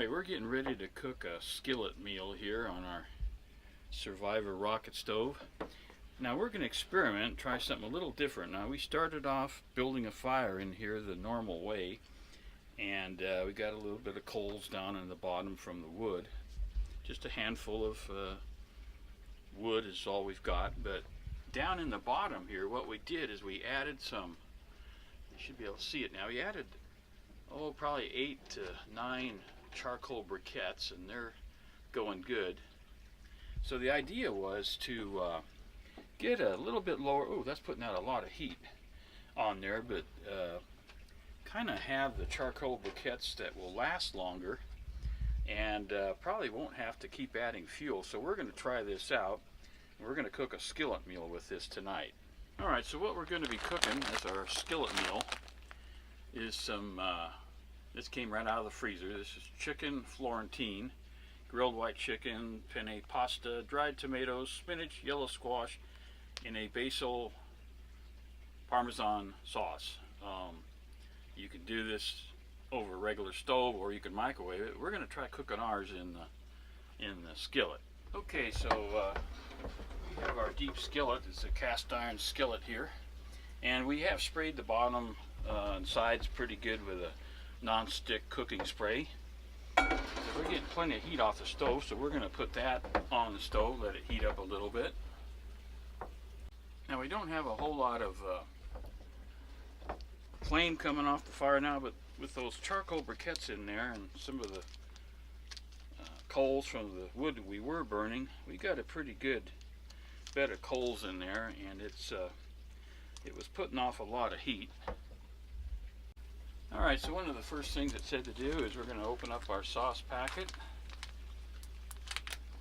Alright, we're getting ready to cook a skillet meal here on our Survivor rocket stove. Now we're going to experiment, try something a little different. Now we started off building a fire in here the normal way, and we got a little bit of coals down in the bottom from the wood. Just a handful of wood is all we've got, but down in the bottom here what we did is we added some, you should be able to see it now, we added probably 8 to 9 charcoal briquettes, and they're going good. So the idea was to get a little bit lower. Oh, that's putting out a lot of heat on there, but kind of have the charcoal briquettes that will last longer, and probably won't have to keep adding fuel. So we're going to try this out. We're going to cook a skillet meal with this tonight. Alright, so what we're going to be cooking as our skillet meal is some, this came right out of the freezer. This is Chicken Florentine, grilled white chicken, penne pasta, dried tomatoes, spinach, yellow squash, in a basil parmesan sauce. You can do this over a regular stove, or you can microwave it. We're going to try cooking ours in the skillet. Okay, so we have our deep skillet. It's a cast iron skillet here, and we have sprayed the bottom and sides pretty good with a non-stick cooking spray. So we're getting plenty of heat off the stove, so we're going to put that on the stove, let it heat up a little bit. Now we don't have a whole lot of flame coming off the fire now, but with those charcoal briquettes in there and some of the coals from the wood we were burning, we got a pretty good bed of coals in there, and it was putting off a lot of heat. Alright, so one of the first things it said to do is we're going to open up our sauce packet,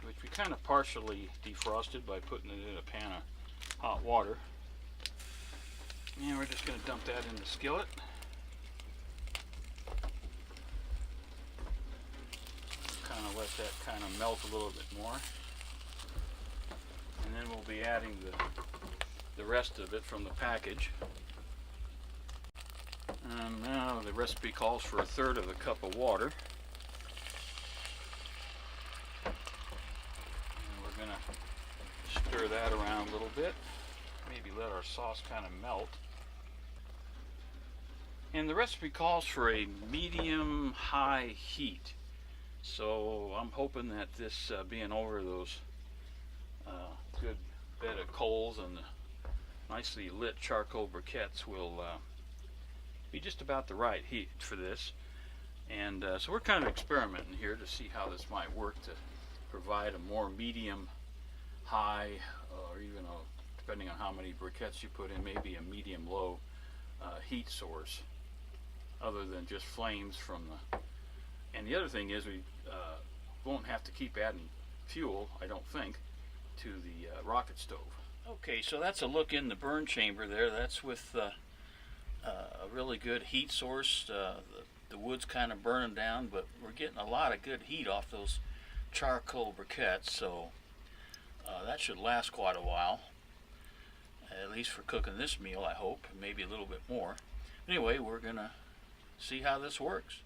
which we kind of partially defrosted by putting it in a pan of hot water. And we're just going to dump that in the skillet. Kind of let that kind of melt a little bit more. And then we'll be adding the rest of it from the package. And now the recipe calls for 1/3 of a cup of water. And we're going to stir that around a little bit. Maybe let our sauce kind of melt. And the recipe calls for a medium-high heat. So I'm hoping that this being over those good bed of coals and the nicely lit charcoal briquettes will be just about the right heat for this. And so we're kind of experimenting here to see how this might work to provide a more medium high, or even depending on how many briquettes you put in, maybe a medium low heat source, other than just flames from the. And the other thing is we won't have to keep adding fuel, I don't think, to the rocket stove. Okay, so that's a look in the burn chamber there. That's with a really good heat source. The wood's kind of burning down, but we're getting a lot of good heat off those charcoal briquettes, so that should last quite a while, at least for cooking this meal, I hope, maybe a little bit more. Anyway, we're gonna see how this works.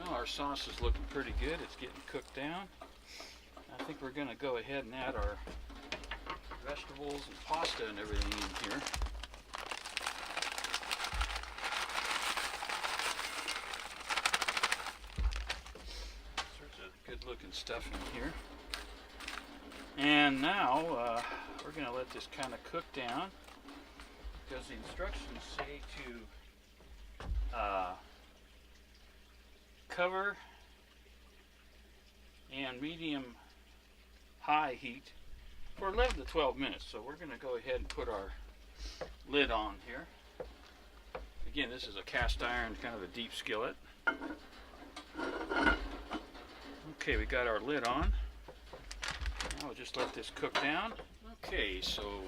Well, our sauce is looking pretty good. It's getting cooked down. I think we're gonna go ahead and add our vegetables and pasta and everything in here. Good looking stuff in here. And now we're going to let this kind of cook down, because the instructions say to cover and medium high heat for 11 to 12 minutes. So we're going to go ahead and put our lid on here. Again, this is a cast iron, kind of a deep skillet. Okay, we got our lid on. Now we'll just let this cook down. Okay, so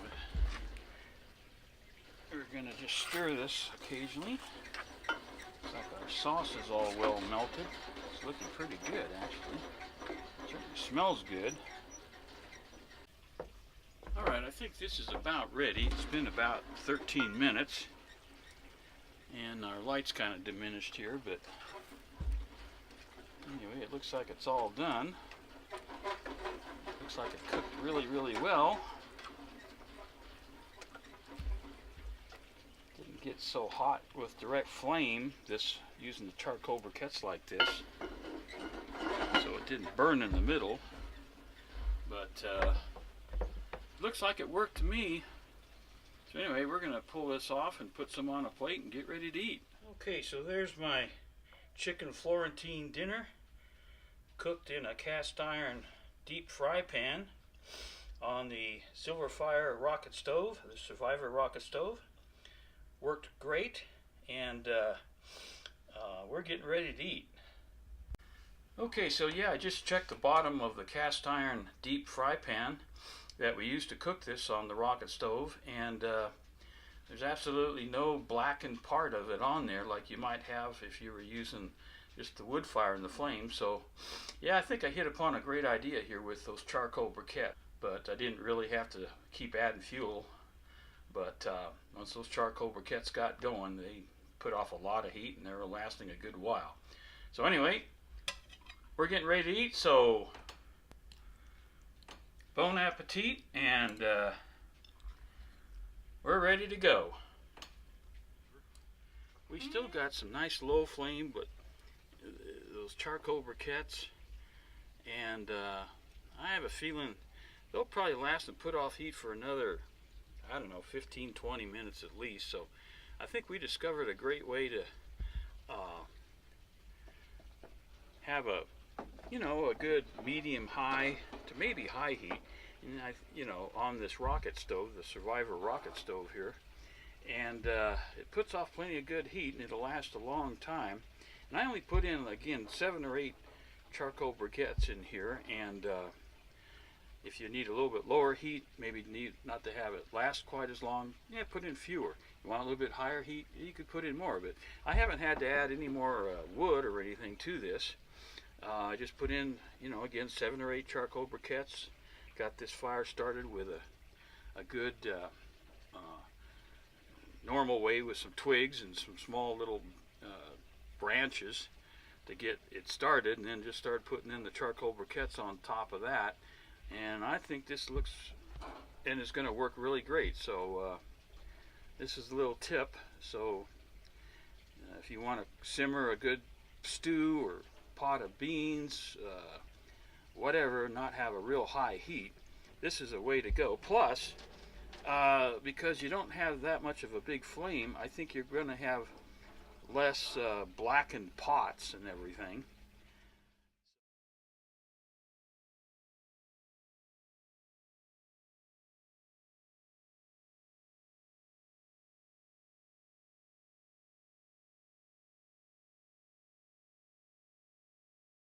we're going to just stir this occasionally. Looks like our sauce is all well melted. It's looking pretty good, actually. It certainly smells good. Alright, I think this is about ready. It's been about 13 minutes. And our light's kind of diminished here, but Anyway, it looks like it's all done. Looks like it cooked really, really well. Didn't get so hot with direct flame, this using the charcoal briquettes like this. So it didn't burn in the middle. But looks like it worked to me. So anyway, we're going to pull this off and put some on a plate and get ready to eat. Okay, so there's my chicken Florentine dinner, cooked in a cast iron deep fry pan on the SilverFire rocket stove, the Survivor rocket stove. Worked great, and we're getting ready to eat. Okay, so yeah, I just checked the bottom of the cast iron deep fry pan that we used to cook this on the rocket stove, and there's absolutely no blackened part of it on there like you might have if you were using just the wood fire and the flame. So yeah, I think I hit upon a great idea here with those charcoal briquettes, but I didn't really have to keep adding fuel. But once those charcoal briquettes got going, they put off a lot of heat and they were lasting a good while. So anyway, we're getting ready to eat, so bon appetit, and we're ready to go. We still got some nice low flame, but those charcoal briquettes, and I have a feeling they'll probably last and put off heat for another, I don't know, 15-20 minutes at least. So I think we discovered a great way to have a, you know, a good medium high to maybe high heat, and you know, on this rocket stove, the Survivor rocket stove here, and it puts off plenty of good heat and it'll last a long time. And I only put in, again, 7 or 8 charcoal briquettes in here, and if you need a little bit lower heat, maybe need not to have it last quite as long, yeah, put in fewer. You want a little bit higher heat, you could put in more of it. I haven't had to add any more wood or anything to this. I just put in, you know, again, 7 or 8 charcoal briquettes. Got this fire started with a good normal way with some twigs and some small little branches to get it started, and then just start putting in the charcoal briquettes on top of that. And I think this looks and is going to work really great. So this is a little tip. So if you want to simmer a good stew or pot of beans, whatever, not have a real high heat, this is a way to go. Plus, because you don't have that much of a big flame, I think you're going to have less blackened pots and everything.